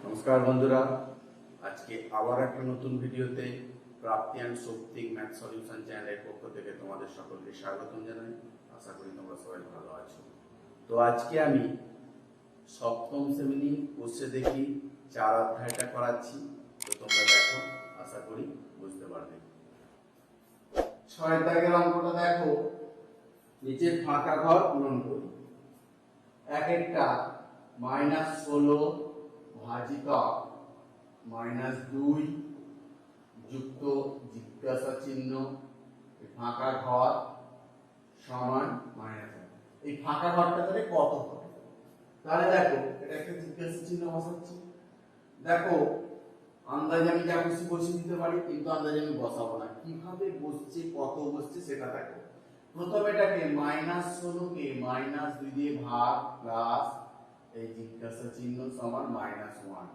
নমস্কার বন্ধুরা, আজকে আবার একটা নতুন ভিডিওতে প্রাপ্তি অ্যান্ড শক্তিক ম্যাথ সলিউশন চ্যানেলের পক্ষ থেকে তোমাদের সকলকে স্বাগতম জানাই। আশা করি তোমরা সবাই ভালো আছো। তো আজকে আমি সপ্তম শ্রেণী কোর্সে দেখি 4 অধ্যায়টা করাচ্ছি। তো তোমরা দেখো, আশা করি বুঝতে পারবে। 6 দাগের অঙ্কটা দেখো, নিচে ফাঁকা ঘর পূরণ করি। এক একটা -16 ভাজিতক -2 যুক্ত জিজ্ঞাসা চিহ্ন ফাঁকা ঘর সমান -1। এই ফাঁকা ঘরটা তাহলে কত হবে? তাহলে দেখো, এটা একটা জিজ্ঞাসা চিহ্ন বসাচ্ছি। দেখো, আন্দাজে আমি যা খুশি বসিয়ে দিতে পারি, কিন্তু আন্দাজে আমি বসাবো না। কিভাবে বসছে, কত বসছে সেটা দেখো। প্রথমে এটাকে -16 কে -2 দিয়ে ভাগ প্লাস এই জিজ্ঞাসা চিহ্ন সমান -1,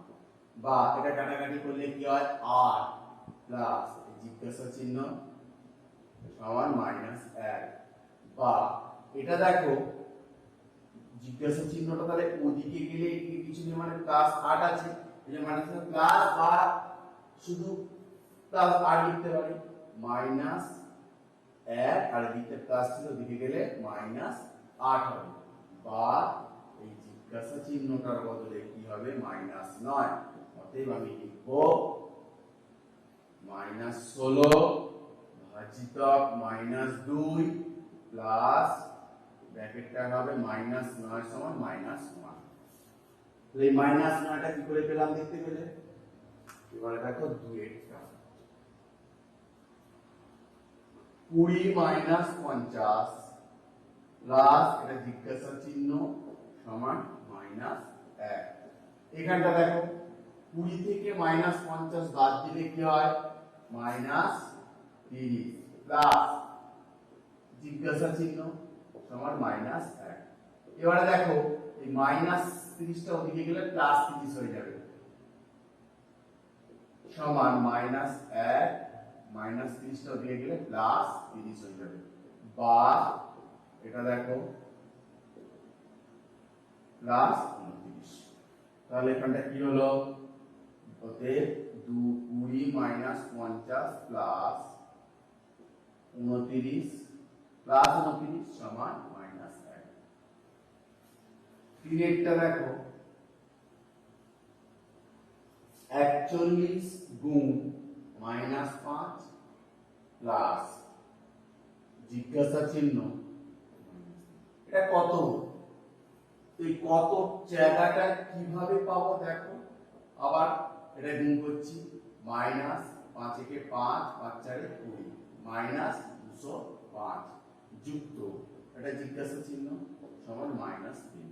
বা এটা কাটাকাটি করলে কি হয় 8 প্লাস এই জিজ্ঞাসা চিহ্ন সমান -1, বা এটা দেখো জিজ্ঞাসা চিহ্নটা তাহলে ওদিকে গেলে এদিকে কিছু নেই, মানে +8 আছে, এই যে মানে প্লাস বা শুধু +8 লিখতে পারি, -1 আর এদিকে প্লাস ছিল, ওদিকে গেলে -8 হবে, বা এই জিজ্ঞাসা চিহ্নটার বদলে কি হবে -9। অতএব আমি লিখব -16 ভাজিতক -2 প্লাস ব্র্যাকেটটা হবে -9 সমান -1। তাহলে এই -9টা কি করে পেলাম দেখতে পেলে? এবারে দেখো 2 এরটা 20 -50 প্লাস এটা জিজ্ঞাসা চিহ্ন সমান -1। এখানটা দেখো 20 থেকে -50 বাদ দিলে কি হয় -30 প্লাস জিজ্ঞাসা চিহ্ন সমান -1। এবারে দেখো এই -30টা ওদিকে গেলে +30 হয়ে যাবে, সমান -1 -30টা ওদিকে গেলে +30 হয়ে যাবে, বা এটা দেখো +29। তাহলে এখানটা কি হলো? অতএব 20 -50 প্লাস 29 সমান -1। তিনেরটা দেখো 41 গুণ -5 প্লাস জিজ্ঞাসা চিহ্ন, এটা কত? এই কত জায়গাটা কিভাবে পাবো দেখো। আবার এটা গুণ করছি, -5 একে 5 5 4 20 -205 যুক্ত এটা জিজ্ঞাসা চিহ্ন সমান -3,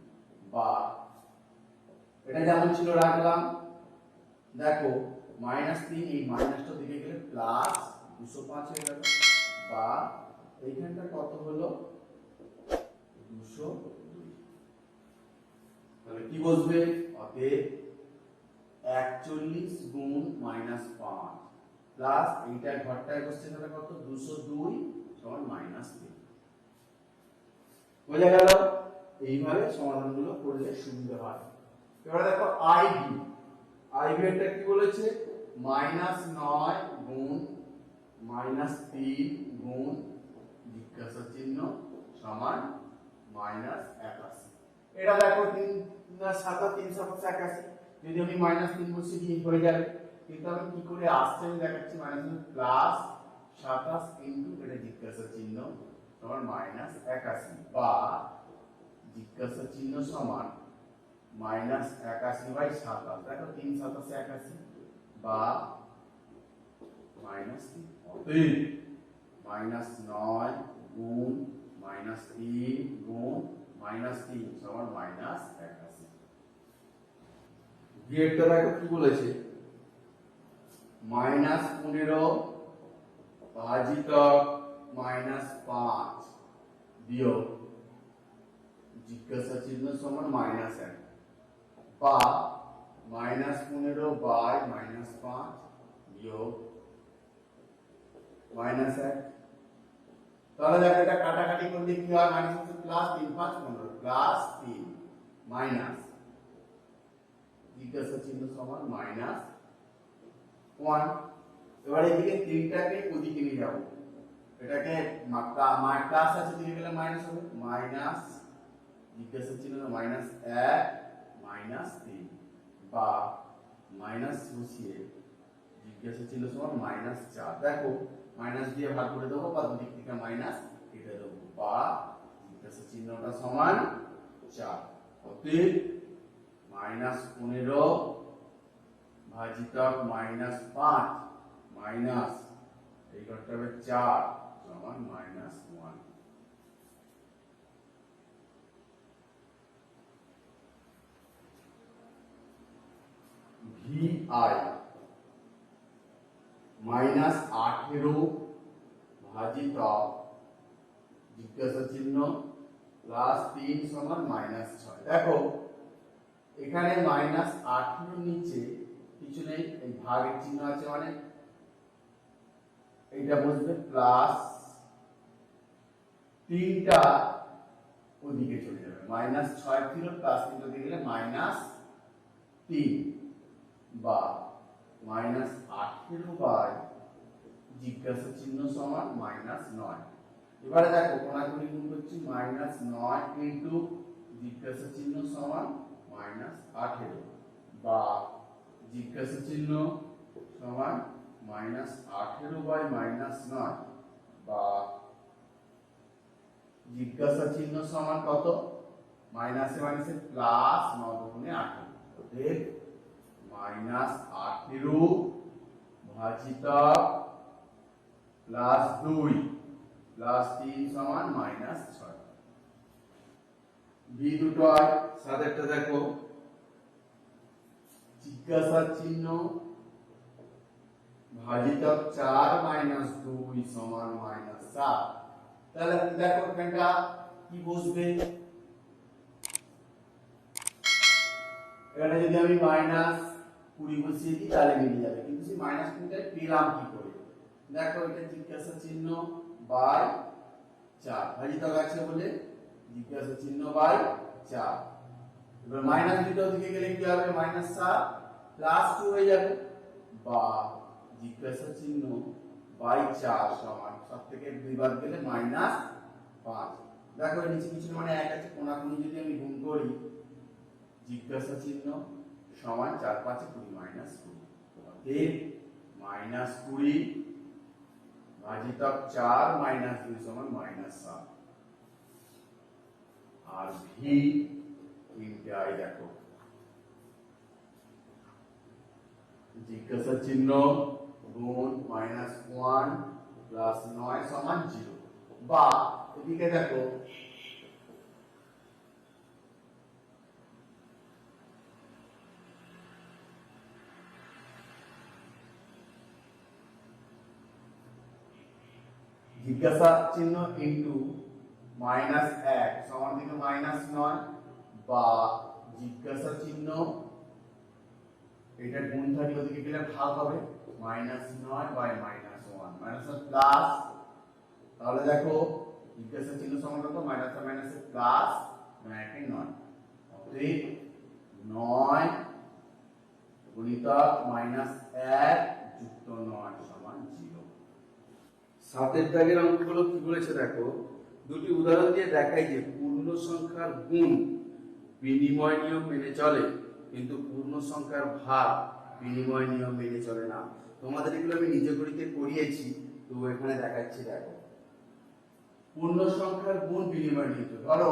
বা এটা যেমন ছিল রাখলাম। দেখো -3 এই মাইনাসটা দিকে গেলে +205 হয়ে গেল, বা এইখানটা কত হলো 202। তাহলে কি বসবে? অতএব 41 গুণ -5 প্লাস এইটা ঘরটায় বসছে, তাহলে কত 202 সমান -3। বোঝা গেল? এইভাবে সমাধানগুলো করলে সুবিধা হয়। এবারে দেখো আইবি এটা কি বলেছে? -9 গুণ -3 গুণ জিজ্ঞাসা চিহ্ন সমান -81। এটা দেখো 3 7 3 7 81, যদি আমি -3 বসিয়ে দিই হয়ে যাবে, কিন্তু আমি কি করে আসছে আমি দেখাচ্ছি। -+27 ইনটু এটা জিজ্ঞাসা চিহ্ন সমান -81, বা জিজ্ঞাসা চিহ্ন সমান -81/27। দেখো 3 7 81, বা -3। অতএব -9 গুণ -3 গুণ -3 সমান -81। বিয়েরটা দেখো কি বলেছে? -15 ভাজিতক -5 বিয়োগ জিজ্ঞাসা চিহ্ন সমান -1, বা -15 বাই -5 বিয়োগ -1। তাহলে দেখো এটা কাটাকাটি করলে কি হয়? -3 + 3 = 5 15 +3 মাইনাস জিজ্ঞাসা চিহ্ন সমান -1। এবার এদিকে 3টাকে ওদিকে নিয়ে যাব, এটাকে প্লাস আছে দিকে গেলে মাইনাস হবে, মাইনাস জিজ্ঞাসা চিহ্ন -1 -3 বা মাইনাস বসিয়ে জিজ্ঞাসা চিহ্ন সমান -4। দেখো মাইনাস দিয়ে ভাগ করে দেবো বা দুদিক থেকে মাইনাস কেটে দেবো, বা জিজ্ঞাসা চিহ্নটা সমান 4। অতএব -15 ভাজিতক -5 মাইনাস এই ঘরটা হবে 4 সমান -1। VI -18 ভাজিতক জিজ্ঞাসা চিহ্ন +3 সমান -6। দেখো এখানে -18 নিচে কিছু নেই, এই ভাগের চিহ্ন আছে মানে এইটা বসবে, প্লাস 3টা ওদিকে চলে যাবে, -6 ছিল প্লাস 3 দিয়ে গেলে -3 বা -18 বাই জিজ্ঞাসা চিহ্ন সমান -9। এবারে দেখো কোণাকুণি গুণ করছি, -9 ইনটু জিজ্ঞাসা চিহ্ন সমান -18 বা জিজ্ঞাসা চিহ্ন সমান -18 বাই -9 বা জিজ্ঞাসা চিহ্ন সমান কত, মাইনাসে মাইনাসে প্লাস 9 গুণে 18। অতএব -18 ভাজিতক +2 +3 সমান -6। বি দুটো হয়, সাথেটা দেখো জিজ্ঞাসা চিহ্ন ভাজিতক 4 -2 সমান -7। তাহলে দেখো এখানটা কি বসবে, এখানে যদি আমি -20 বসিয়ে দিই তাহলে মিলে যাবে, কিন্তু সেই -2টা পেলাম কি করে? দেখো এটা জিজ্ঞাসা চিহ্ন বাই 4 ভাজিতক আছে বলে জিজ্ঞাসা চিহ্ন বাই 4। এবার -2টা ওদিকে গেলে কি হবে, -7 +2 হয়ে যাবে বা জিজ্ঞাসা চিহ্ন বাই 4 সমান সব থেকে 2 বাদ গেলে -5। দেখো এর নিচে কিছু মানে 1 আছে, কোণাকুণি যদি আমি গুণ করি জিজ্ঞাসা চিহ্ন সমান 4 5 20 -20। অতএব -20 ভাজিতক 4 -2 সমান -7। আর ভি তিনটাই দেখো জিজ্ঞাসা চিহ্ন গুণ -1 প্লাস 9 সমান 0 বা এদিকে দেখো জিজ্ঞাসা চিহ্ন ইনটু -1 সমান দিকে -9 বা জিজ্ঞাসা চিহ্ন এটা গুণ থাকলে ওদিকে গেলে ভাগ হবে, -9 বাই -1 প্লাস, তাহলে দেখো জিজ্ঞাসা চিহ্ন সমান কত, মাইনাস আর মাইনাসে প্লাস 9 অতএব 9 গুণিতক -1 যুক্ত 9 সমান 0। সাতের দাগের অঙ্কগুলো কি বলেছে দেখো, দুটি উদাহরণ দিয়ে দেখাই যে পূর্ণ সংখ্যার গুণ বিনিময় নিয়ম মেনে চলে, কিন্তু পূর্ণ সংখ্যার ভাগ বিনিময় নিয়ম মেনে চলে না। তোমাদের এগুলো আমি নিজে গণিতে করিয়েছি, তো এখানে দেখাচ্ছি। দেখো পূর্ণ সংখ্যার গুণ বিনিময় নিয়ম, ধরো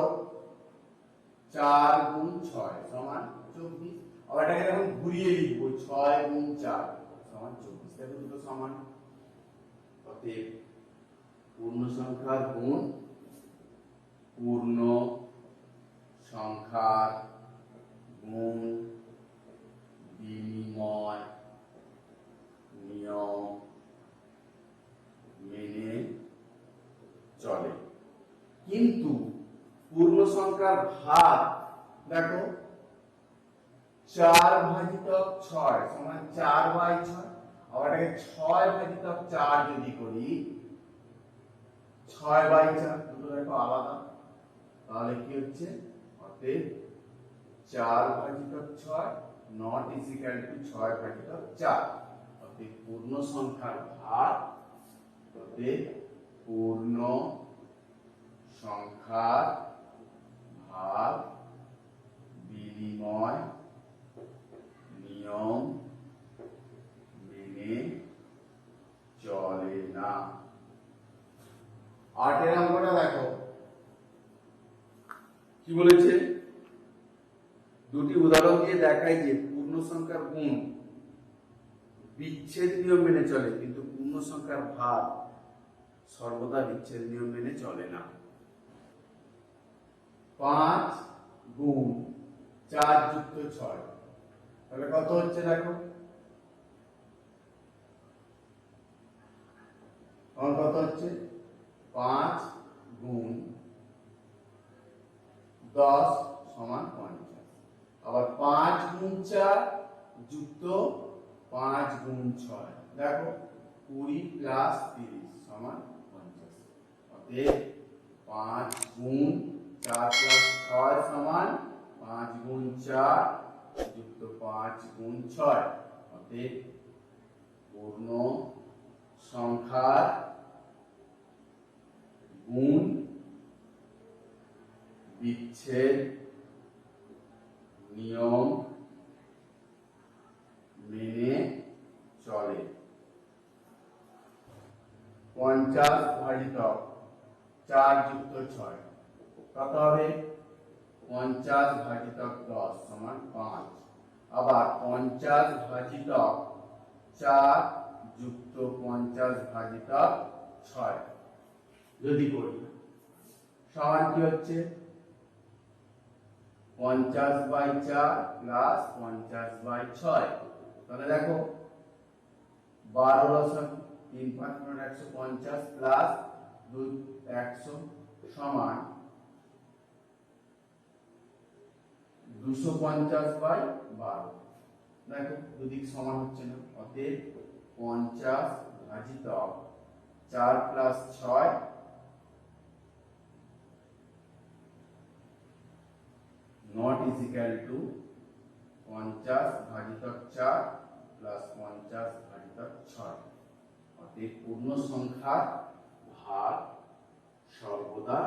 4 গুণ 6 সমান 24, আবার এটাকে যখন ঘুরিয়ে লিখবো 6 গুণ 4 সমান 24, দেখো দুটো সমান। অতএব পূর্ণ সংখ্যার গুণ পূর্ণ সংখ্যার গুণ বিনিময় নিয়ম মেনে চলে, কিন্তু পূর্ণ সংখ্যার ভাগ দেখো 4 ভাজিতক 6 সমান 4 বাই 6, আবার এটাকে 6 ভাজিতক 4 যদি করি 6 বাই 4, দুটো দেখো আলাদা, তাহলে কি হচ্ছে, অতএব 4 ভাজিতক 6 নট ইজ ইকুয়াল টু 6 ভাজিত 4। অতএব পূর্ণ সংখ্যার ভাগ, অতএব পূর্ণ সংখ্যার ভাগ বিনিময় নিয়ম মেনে চলে না। 8 অঙ্কটা দেখো কি বলেছে, দুটি উদাহরণ দিয়ে দেখায় যে পূর্ণ সংখ্যার গুণ বিচ্ছেদ নিয়ম মেনে চলে, কিন্তু পূর্ণ সংখ্যার ভাগ সর্বদা বিচ্ছেদ নিয়ম মেনে চলে না। 5 গুণ 4 যুক্ত 6, তাহলে কত হচ্ছে দেখো, কত হচ্ছে 5 গুণ 10 সমান 50। আবার 5 গুণ 4 যুক্ত 5 গুণ 6, দেখো 20 প্লাস 30 সমান 50। অতএব 5 গুণ 4 প্লাস 6 সমান 5 গুণ 4 যুক্ত 5 গুণ 6। অতএব পূর্ণ সংখ্যার গুণ বিচ্ছেদ নিয়ম মেনে চলে। 50 ভাজিত 4 যুক্ত 6 কত হবে, 50 ভাজিত 10 সমান 5। আবার 50 ভাজিত 4 যুক্ত 50 ভাজিত 6 যদি করি সমান কি হচ্ছে, 50/4 প্লাস 50/6। তাহলে দেখো 12 লসাগু 3 5 150 প্লাস 2 100 সমান 250/12। দেখো দুদিক সমান হচ্ছে না, অতএব 50 ভাজিত 4 plus 6 not is equal to 50 ভাজিত 4 প্লাস 50 ভাজিত 6। অতএব পূর্ণ সংখ্যার ভাগ সর্বদা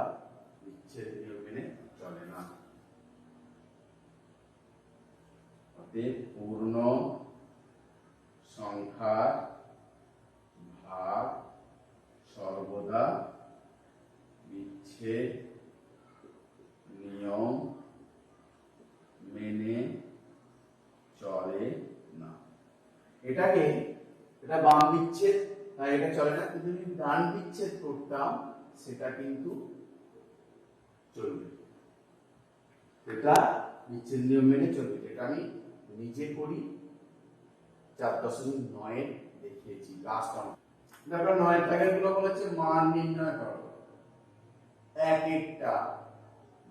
বিচ্ছেদ নিয়ম মেনে চলে না। অতএব পূর্ণ সংখ্যার ভাগ সর্বদা বিচ্ছেদ নিয়ম মেনে চলে না। এটাকে, এটা বাম বিচ্ছেদ, তাই এটা চলে না, কিন্তু যদি ডান বিচ্ছেদ করতাম সেটা কিন্তু চলবে, এটা বিচ্ছেদ নিয়ম মেনে চলবে। এটা আমি নিজে করি, 4.9 দেখিয়েছি লাস্ট অঙ্ক। দেখো 9 দাগের গুলো বলেছে মান নির্ণয় করো। এক একটা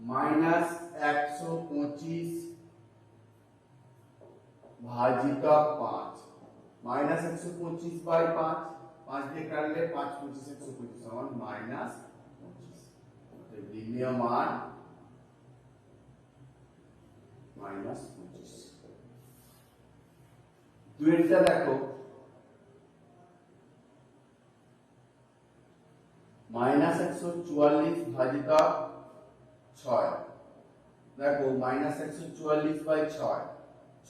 -125 ভাজিত 5, -125/5, 5 দিয়ে কাটলে 5 25 125 সমান -25। নির্ণয় মান -25। দুইটা দেখো -144 ভাজিত 6, দেখো -144/6,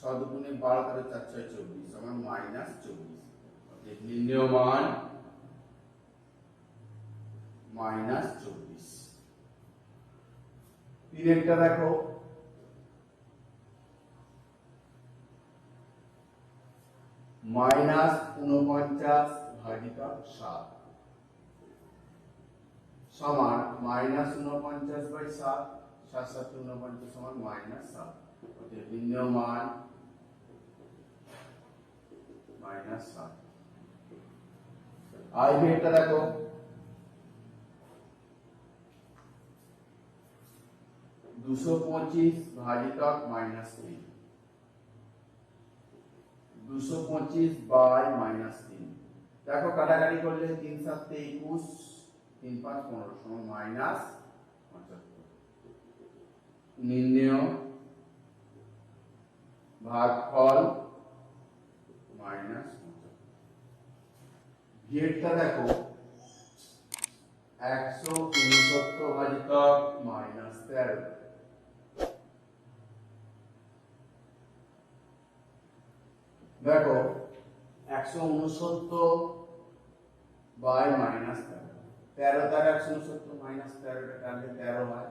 6 দুগুণে 12 করে 4 6 24 সমান -24। নির্ণয় মান -24। তিনেরটা দেখো -49 ভাজিত 7 সমান -49/7, 7 7 49 সমান -7। অতএব নির্ণয় মান -7। আই বেটা দেখো -225 ভাজিত -3, 225/-3, দেখো কাটাকাটি করলে 3 7 21, 3 5 15 সমান -75। নির্ণয় ভাগফল মাইনাস 75। ভিড়টা দেখো 169 ভাজিতক মাইনাস 13। দেখো 169 বাই মাইনাস 13, 13 দ্বারা 169 মাইনাস 13 টা কাটলে 13 হয়,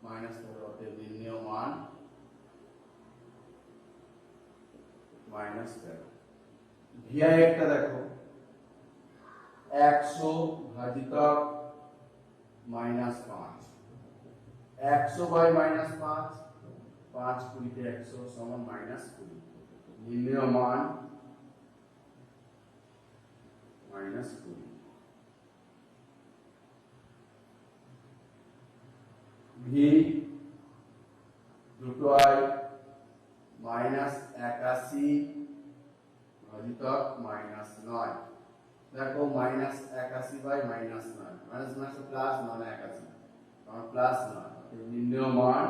মাইনাস 13 হতে নির্ণেয় মান মাইনাস 13। ভিআই একটা দেখো 100 ভাজিতক মাইনাস 5, 100 বাই মাইনাস 5, 5 20 100 সমান মাইনাস 20, নির্ণেয় মান মাইনাস 20। ভি দুটো আই মাইনাস 81 ভাজিতক মাইনাস 9। দেখো minus 81 by minus 9, minus minus plus 9 81, কারণ প্লাস 9, নির্ণেয় মান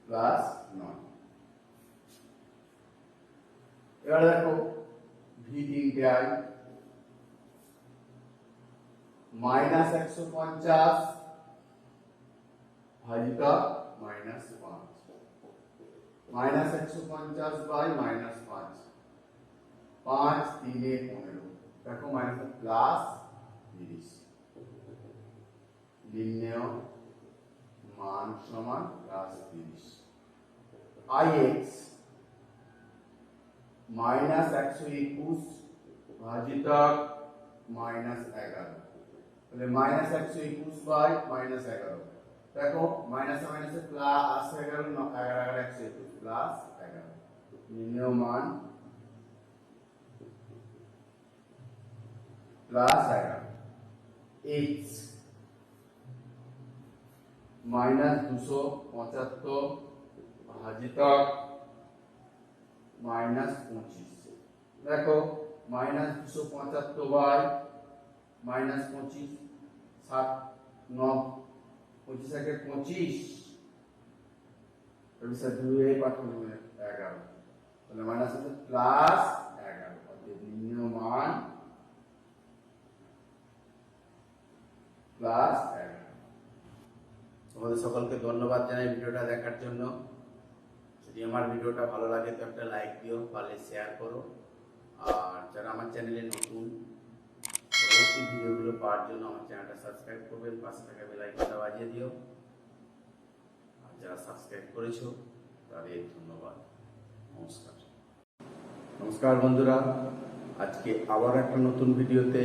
প্লাস 9। এবার দেখো ভি 3টে আই মাইনাস 150 ভাজিতক মাইনাস 5, মাইনাস 150 বাই মাইনাস 5, 5 3 15, দেখো মাইনাস প্লাস 30, নির্ণেয় মান সমান প্লাস 30। আইএক্স মাইনাস 121 ভাজিতক মাইনাস 11, তাহলে মাইনাস 121 বাই মাইনাস 11, দেখো মাইনাস মাইনাসে প্লাস 11, 11 121 প্লাস 11, নির্ণেয় মান প্লাস 11। এক্স মাইনাস 275 ভাজিতক মাইনাস 25, দেখো মাইনাস 275 বাই মাইনাস 25, 7 9 25 একে 25, এর 2 পাঠানো 11, তাহলে মাইনাস হচ্ছে প্লাস 11, অর্থাৎ নির্ণেয় মান প্লাস 11। তোমাদের সকলকে ধন্যবাদ জানাই ভিডিওটা দেখার জন্য। যদি আমার ভিডিওটা ভালো লাগে তো একটা লাইক দিও, পারলে শেয়ার করো, আর যারা আমার চ্যানেলে নতুন পরবর্তী ভিডিওগুলো পাওয়ার জন্য আমার চ্যানেলটা সাবস্ক্রাইব করবেন, পাশে থাকা বেল আইকনটা বাজিয়ে দিও। আর যারা সাবস্ক্রাইব করেছো তাদের ধন্যবাদ। নমস্কার। নমস্কার বন্ধুরা, আজকে আবার একটা নতুন ভিডিওতে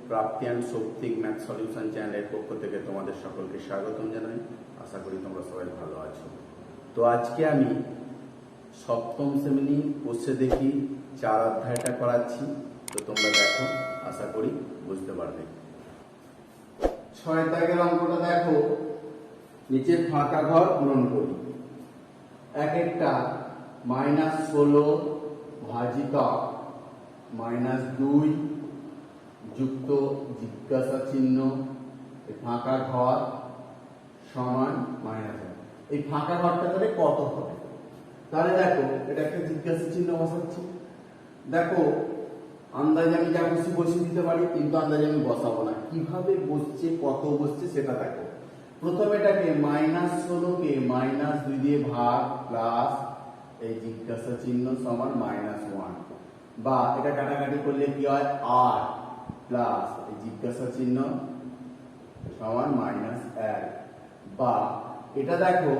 প্রাপ্তি অ্যান্ড সৌপ্তিক ম্যাথ সলিউশন চ্যানেলের পক্ষ থেকে তোমাদের সকলকে স্বাগতম জানাই। আশা করি তোমরা সবাই ভালো আছো। তো আজকে আমি সপ্তম শ্রেণী কোর্সে দেখি 4 অধ্যায়টা করাচ্ছি, তো তোমরা দেখো, আশা করি বুঝতে পারবে। 6 দাগের অঙ্কটা দেখো, নিচের ফাঁকা ঘর পূরণ করি। এক একটা মাইনাস 16 ভাজিতক মাইনাস 2 যুক্ত জিজ্ঞাসা চিহ্ন, ফাঁকা ঘর সমান মাইনাস 1। এই ফাঁকা ঘরটা তাহলে কত হবে? তাহলে দেখো এটা একটা জিজ্ঞাসা চিহ্ন বসাচ্ছি। দেখো আন্দাজে আমি যা খুশি বসিয়ে দিতে পারি, কিন্তু আন্দাজে আমি বসাবো না। কিভাবে বসছে, কত বসছে সেটা দেখো। প্রথমে এটাকে মাইনাস 16কে মাইনাস 2 দিয়ে ভাগ প্লাস এই জিজ্ঞাসা চিহ্ন সমান মাইনাস 1, বা এটা কাটাকাটি করলে কি হয় 8 প্লাস এই জিজ্ঞাসা চিহ্ন সমান মাইনাস 1, বা এটা দেখো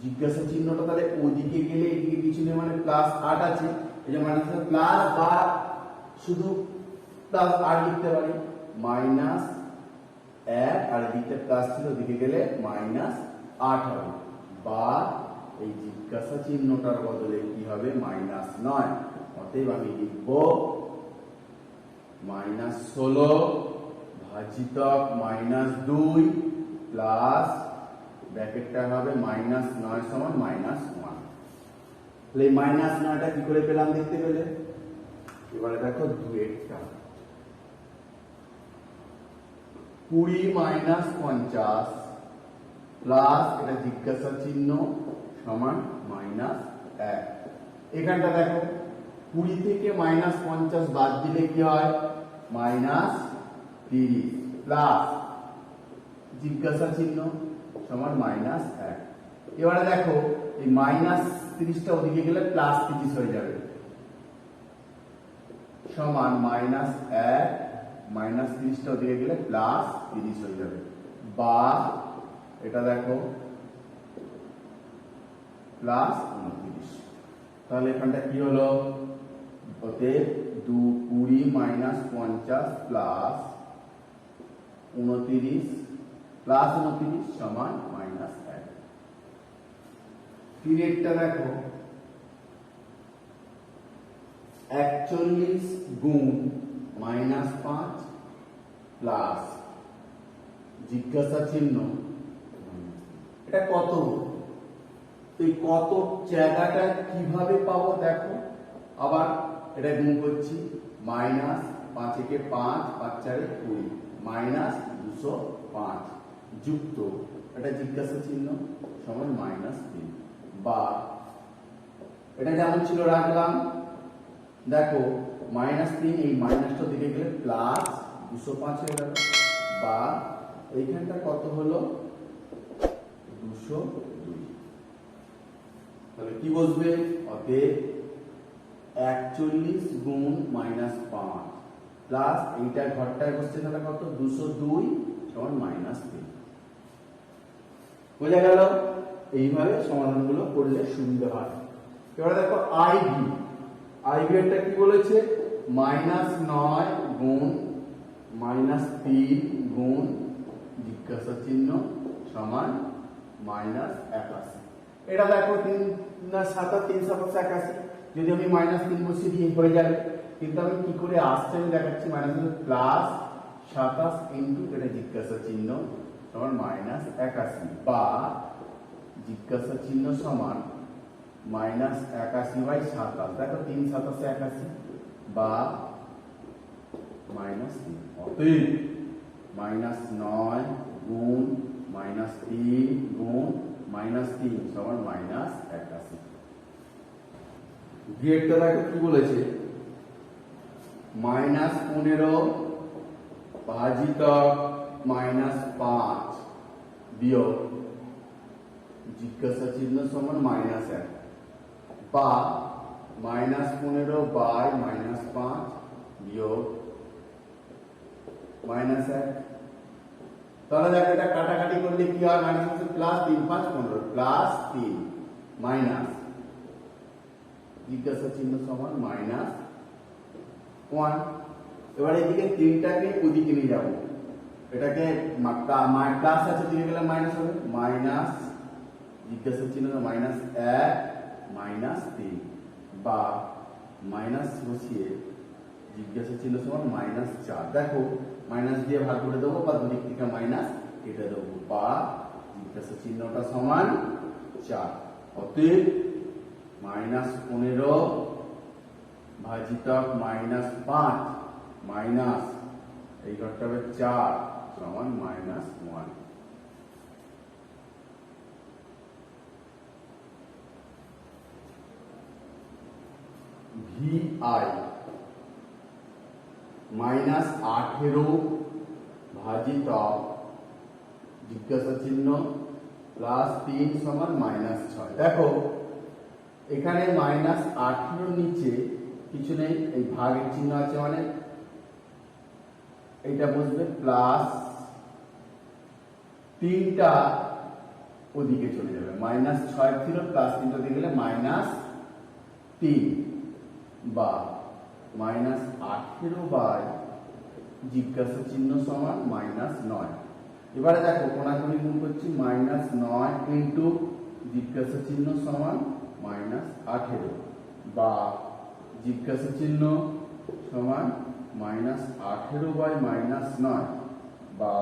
জিজ্ঞাসা চিহ্নটা তাহলে ওদিকে গেলে এদিকে পিছনে মানে প্লাস 8 আছে, এই যে মাইনাস প্লাস, বা শুধু প্লাস 8 লিখতে পারি, মাইনাস 1 আর এদিকে প্লাস ছিল, ওদিকে গেলে মাইনাস 8 হবে, বা এই জিজ্ঞাসা চিহ্নটার বদলে কি হবে মাইনাস 9। অতএব আমি লিখব মাইনাস 16 ভাজিতক মাইনাস 2 প্লাস ব্র্যাকেটটা হবে মাইনাস 9 সমান মাইনাস 1। তাহলে মাইনাস 9টা কি করে পেলাম দেখতে পেলে? এবারে দেখো 2টা 20 মাইনাস 50 প্লাস এটা জিজ্ঞাসা চিহ্ন সমান মাইনাস 1। এখানটা দেখো 20 থেকে -50 বাদ দিলে কি হয় -30 প্লাস জিজ্ঞাসা চিহ্ন সমান -1। এবারে দেখো এই -30টা ওদিকে গেলে +30 হয়ে যাবে সমান -1 -30টা ওদিকে গেলে +30 হয়ে যাবে বা এটা দেখো +29। তাহলে এখানটা কি হলো অতএব 20 - 50 প্লাস 29 সমান -1। পিরিয়ডটা দেখো 41 গুণ -5 প্লাস জিজ্ঞাসা চিহ্ন এটা কত, এই কত জায়গাটা কিভাবে পাবো দেখো। আবার এটা গুণ করছি -5 একে 5 5 4 20 -205 যুক্ত এটা জিজ্ঞাসা চিহ্ন সমান -3 বা এটা যেমন ছিল রাখলাম। দেখো -3 এই মাইনাসটা দিকে গেলে +205 হয়ে গেল বা এইখানটা কত হলো 202। তাহলে কি বসবে অতএব 41 গুণ -5 প্লাস এইটা ঘরটায় বসছে তাহলে কত 202 সমান -3। বোঝা গেল? এইভাবে সমাধানগুলো করলে সুবিধা হয়। এবার দেখো আইভি এরটা কি বলেছে -9 গুণ -3 গুণ জিজ্ঞাসা চিহ্ন সমান -81। এটা দেখো 3 না 7 3 7 81, যদি আমি -3 বসিয়ে দিই হয়ে যাবে, কিন্তু আমি কি করে আসছে আমি দেখাচ্ছি -+27 ইনটু এটা জিজ্ঞাসা চিহ্ন সমান -81 বা জিজ্ঞাসা চিহ্ন সমান -81/27। দেখো 3 7 81 বা -3। অতএব -9 গুণ -3 গুণ -3 সমান -81। ভিএরটা দেখো কি বলেছে -15 ভাজিতক -5 বিয়োগ জিজ্ঞাসা চিহ্ন সমান -1 বা -15/-5 বিয়োগ -1। তাহলে দেখো এটা কাটাকাটি করলে কি হয় +3 5 15 +3 মাইনাস জিজ্ঞাসা চিহ্ন সমান -1। এবার এদিকে 3টাকে ওদিকে নিয়ে যাব, এটাকে প্লাস আছে দিকে গেলে মাইনাস হবে মাইনাস জিজ্ঞাসা চিহ্ন -1 -3 বা মাইনাস বসিয়ে জিজ্ঞাসা চিহ্ন সমান -4। দেখো মাইনাস দিয়ে ভাগ করে দেবো বা দুদিক থেকে মাইনাস কেটে দেবো বা জিজ্ঞাসা চিহ্নটা সমান 4। অতএব -15 ভাজিতক -5 মাইনাস এই ঘরটা হবে 4 সমান -1। VI -18 ভাজিতক জিজ্ঞাসা চিহ্ন +3 সমান -6। দেখো এখানে -18 নিচে কিছু নেই, এই ভাগের চিহ্ন আছে মানে এইটা বসবে প্লাস 3টা ওদিকে চলে যাবে -6 ছিল +3টা দিয়ে গেলে -3 বা -18 বাই জিজ্ঞাসা চিহ্ন সমান -9। এবারে দেখো কোণাকুণি গুণ করছি -9 ইন্টু জিজ্ঞাসা চিহ্ন সমান -18 বা জিজ্ঞাসা চিহ্ন সমান -18/-9 বা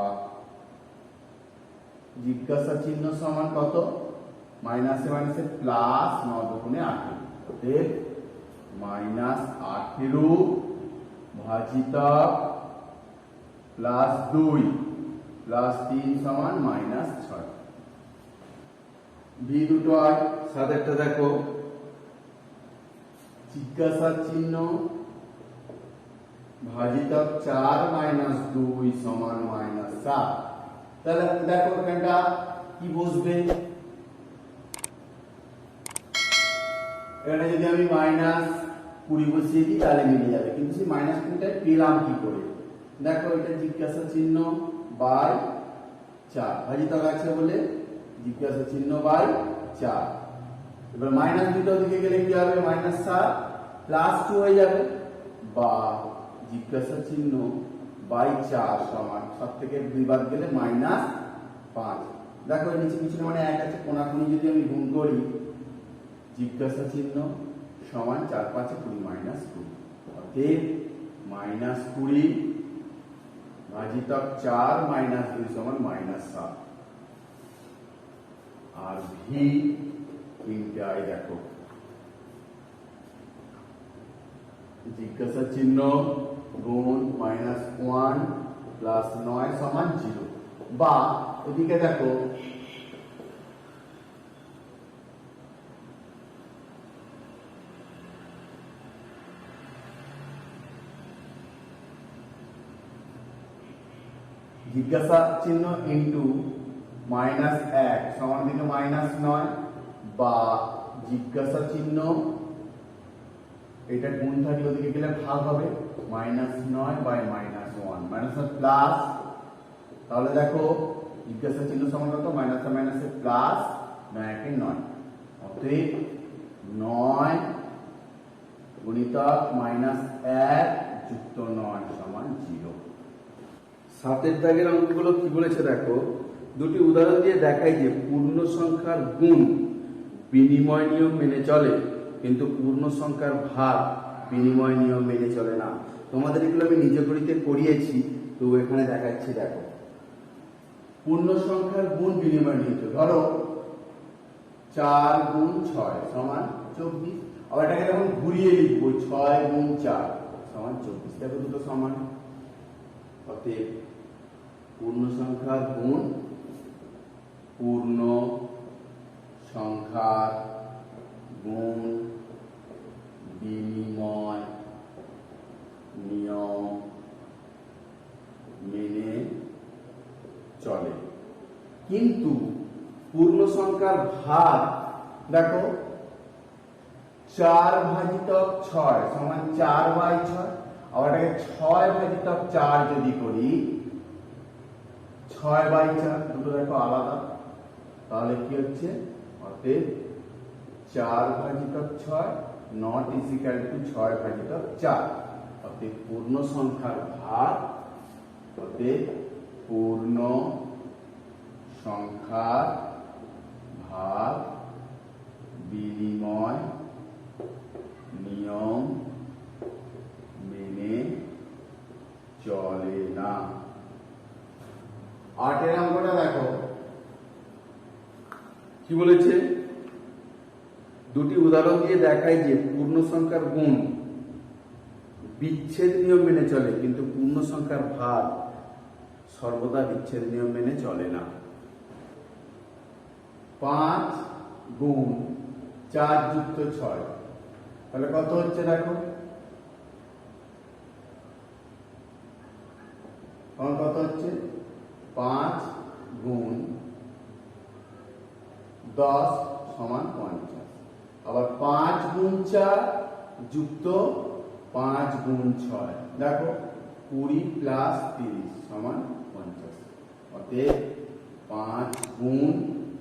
জিজ্ঞাসা চিহ্ন সমান কত মাইনাসে মাইনাসে প্লাস 9 দুগুণে 18। অতএব -18 ভাজিতক +2 +3 সমান -6। ভি দুটো হয়, সাতেরটা দেখো জিজ্ঞাসার চিহ্ন ভাজিতক 4 মাইনাস 2 সমান মাইনাস 7। তাহলে দেখো এখানটা কি বসবে, এখানে যদি আমি মাইনাস 20 বসিয়ে দিই তাহলে মিলে যাবে, কিন্তু সেই মাইনাস 20টা পেলাম কি করে? দেখো এটা জিজ্ঞাসা চিহ্ন বাই 4, ভাজিতক আছে বলে জিজ্ঞাসা চিহ্ন বাই 4। এবার মাইনাস 2টা দিকে গেলে কি হবে? মাইনাস 7 প্লাস 2 হয়ে যাবে, বা জিজ্ঞাসা চিহ্ন বাই 4 সমান 7 থেকে 2 বাদ গেলে মাইনাস 5। দেখো নিচে কিছু মানে 1 আছে, কোনাকুনি যদি আমি গুণ করি জিজ্ঞাসা চিহ্ন সমান 4 5 20 মাইনাস 20, অতএব মাইনাস 20 ভাজিতক 4 মাইনাস 2 সমান মাইনাস 7। আর ভি তিনটাই দেখো জিজ্ঞাসা চিহ্ন গুণ মাইনাস 1 প্লাস 9 সমান 0, বা এদিকে দেখো জিজ্ঞাসা চিহ্ন ইন্টু মাইনাস 1 সমান দিকে মাইনাস 9, বা জিজ্ঞাসা চিহ্ন এটা গুণ থাকলে ওদিকে গেলে ভাগ হবে, minus 9 by minus 1 minus plus. তাহলে দেখো জিজ্ঞাসা চিহ্ন সমান কত? মাইনাসে মাইনাসে প্লাস, 9 একে 9, অতএব 9 গুণিতক মাইনাস 1 যুক্ত 9 সমান 0। সাতের দাগের অঙ্কগুলো কি বলেছে দেখো, দুটি উদাহরণ দিয়ে দেখাই যে পূর্ণ সংখ্যার গুণ বিনিময় নিয়ম মেনে চলে, কিন্তু পূর্ণ সংখ্যার ভাগ বিনিময় নিয়ম মেনে চলে না। তোমাদের এগুলো আমি নিজে গণিতে করিয়েছি, তো এখানে দেখাচ্ছি। দেখো পূর্ণ সংখ্যার গুণ বিনিময় নিয়ম, ধরো 4 গুণ 6 সমান 24, আবার এটাকে যখন ঘুরিয়ে লিখবো 6 গুণ 4 সমান 24, দেখো দুটো সমান। অতএব পূর্ণ সংখ্যার গুণ পূর্ণ সংখ্যার গুণ বিনিময় নিয়ম মেনে চলে, কিন্তু পূর্ণ সংখ্যার ভাগ দেখো 4 ভাজিতক 6 সমান 4 বাই 6, আবার এটাকে 6 ভাজিতক 4 যদি করি 6 বাই 4, দুটো দেখো আলাদা, তাহলে কি হচ্ছে? অতএব 4 ভাজিতক 6 নট ইকুয়াল টু 6 ভাজিতক 4। অতএব পূর্ণ সংখ্যার ভাগ, অতএব পূর্ণ সংখ্যার ভাগ বিনিময় নিয়ম মেনে চলে না। 8 অঙ্কটা দেখো কি বলেছে, দুটি উদাহরণ দিয়ে দেখাই যে পূর্ণ সংখ্যার গুণ বিচ্ছেদ নিয়ম মেনে চলে, কিন্তু পূর্ণ সংখ্যার ভাগ সর্বদা বিচ্ছেদ নিয়ম মেনে চলে না। 5 গুণ 4 যুক্ত 6, তাহলে কত হচ্ছে দেখো, কত হচ্ছে? 5 গুণ 10 সমান 50, আবার 5 গুণ 4 যুক্ত 5 গুণ 6, দেখো 20 প্লাস 30 সমান 50। অতএব 5 গুণ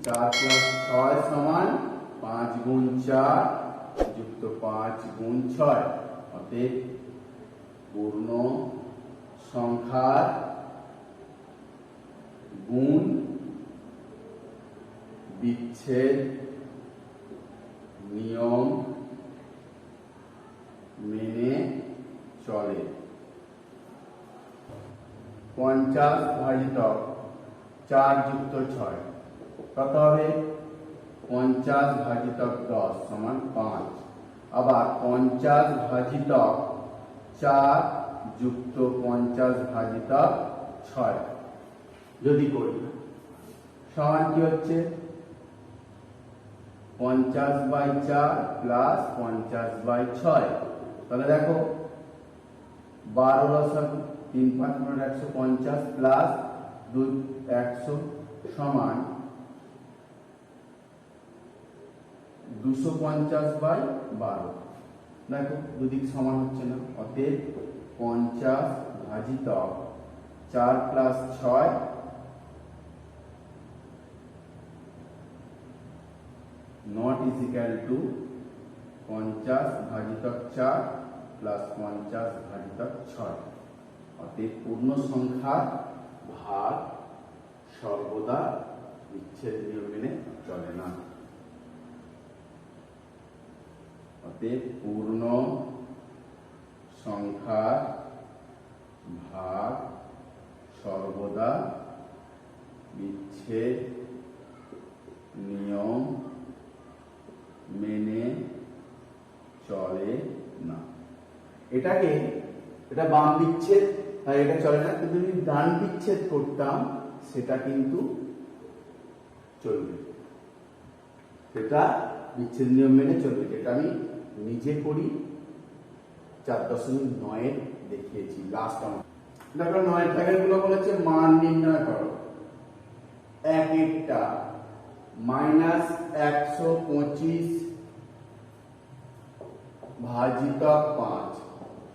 4 প্লাস 6 সমান 5 গুণ 4 যুক্ত 5 গুণ 6, অতএব পূর্ণ সংখ্যার গুণ বিচ্ছেদ নিয়ম মেনে চলে। 50 ভাজিতক 4 যুক্ত 6 কত হবে? 50 ভাজিতক 10 সমান 5, আবার 50 ভাজিতক 4 যুক্ত 50 ভাজিতক 6 যদি করি সমান কি হচ্ছে? 50/4 প্লাস 50/6। তাহলে দেখো 12 লসাগু 3 5 150 প্লাস 2 100 সমান 250/12। দেখো দুদিক সমান হচ্ছে না, অতএব 50 ভাজিতক 4 plus 6 not is equal to 50 ভাজিতক 4 প্লাস 50 ভাজিতক 6। অতএব পূর্ণ সংখ্যার ভাগ সর্বদা বিচ্ছেদ নিয়ম মেনে চলে না। অতএব পূর্ণ সংখ্যার ভাগ সর্বদা বিচ্ছেদ নিয়ম মেনে চলে না। এটা বাম বিচ্ছেদ, তাই এটা চলে না, কিন্তু যদি ডান বিচ্ছেদ করতাম সেটা কিন্তু চলবে, সেটা বিচ্ছেদ নিয়ম মেনে চলবে। যেটা আমি নিজে করি 4.9 দেখিয়েছি লাস্ট আমার। দেখো 9 দাগের গুলো বলেছে মান নির্ণয় করো। এক একটা -125 ভাজিতক 5,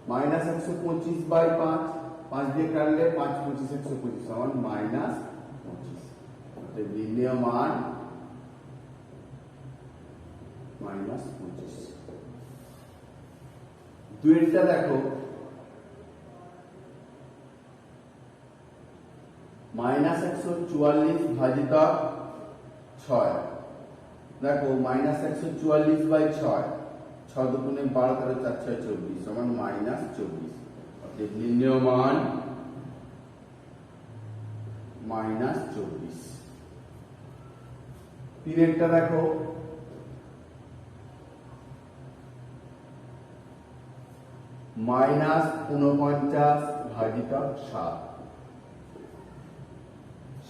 -125/5, 5 দিয়ে কাটলে 5 25 125 সমান -25। নির্ণয় মান -25। দুইটা দেখো -144 ভাজিতক 6। দেখো -144/6, 6 দুগুণে 12 13 4 6 24 সমান -24। অতএব নির্ণয় মান -24। তিনেরটা দেখো -49 ভাজিতক 7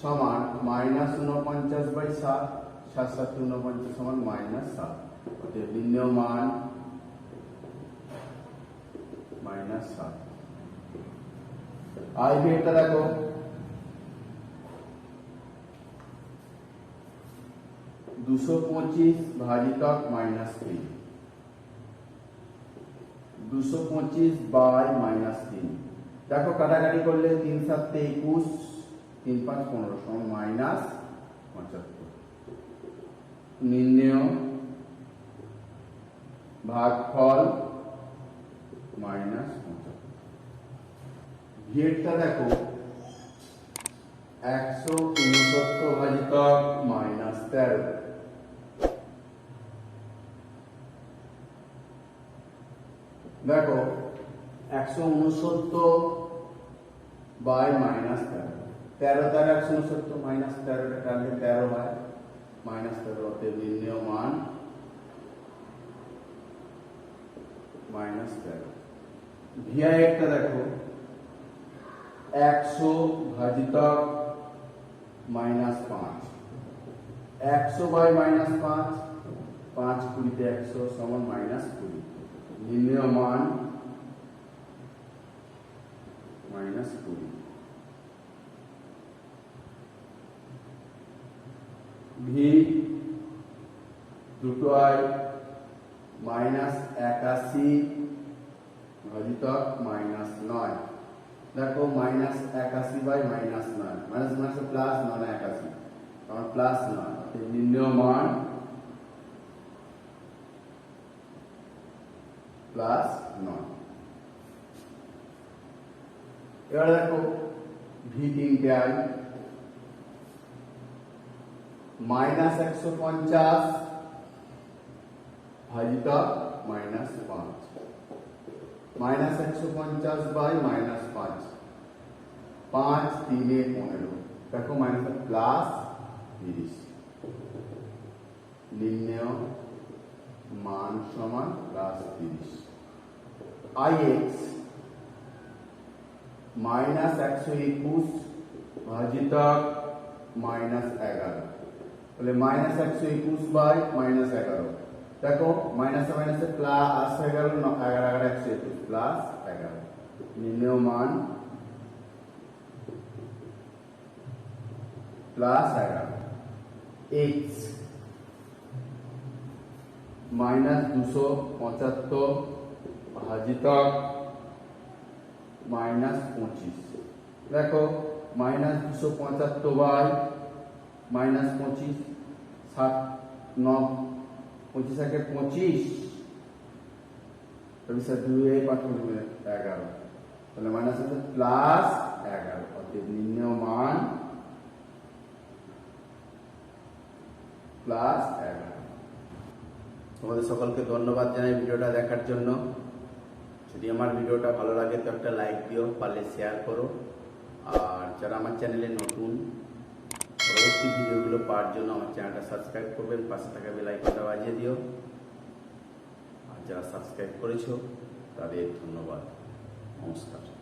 সমান -49/7, 7 7 49 সমান -7। অতএব নির্ণয় মান -7। আর এটা দেখো -225 ভাজিতক -3, 225/-3। দেখো কাটাকাটি করলে 3 7 21, 3 5 15 সমান -75। নির্ণয় ভাগফল -75। ভিড়টা দেখো 169 ভাজিতক -13। দেখো 169/-13, 13 দ্বারা 169 -13 কাটলে 13 হয়, -13। অতএব নির্ণয় মান -13। ভিআই একটা দেখো 100 ভাজিতক -5, 100/-5, 5 20 100 সমান -20। নির্ণয় মান -20। ভি দুটো আই -81 ভাজিতক -9। দেখো -81/-9, মাইনাস প্লাস 9 81 কারণ প্লাস 9। নির্ণয় মান +9। এবার দেখো ভি তিনটে আই -150 ভাজিতক -5, -150/-5, 5 3 15। দেখো -+30। নির্ণয় মান সমান +30। IX -121 ভাজিতক -11, তাহলে -121 বাই -11। দেখো মাইনাসে মাইনাসে প্লাস হয়ে গেল, 11 121 প্লাস 11। নির্ণয় মান প্লাস 11 x -275 ভাজিতক -25। দেখো -275 বাই -25, 7 9 25 একে 25, 2 5 11, তাহলে মাইনাস আছে প্লাস 11। অর্থাৎ নির্ণয় মান প্লাস 11। তোমাদের সকলকে ধন্যবাদ জানাই ভিডিওটা দেখার জন্য। যদি আমার ভিডিওটা ভালো লাগে তো একটা লাইক দিও, পারলে শেয়ার করো। আর যারা আমার চ্যানেলে নতুন, পরবর্তী ভিডিওগুলো পাওয়ার জন্য আমার চ্যানেলটা সাবস্ক্রাইব করবেন, পাশে থাকা বেল আইকনটা বাজিয়ে দিও। আর যারা সাবস্ক্রাইব করেছো তাদের ধন্যবাদ। নমস্কার।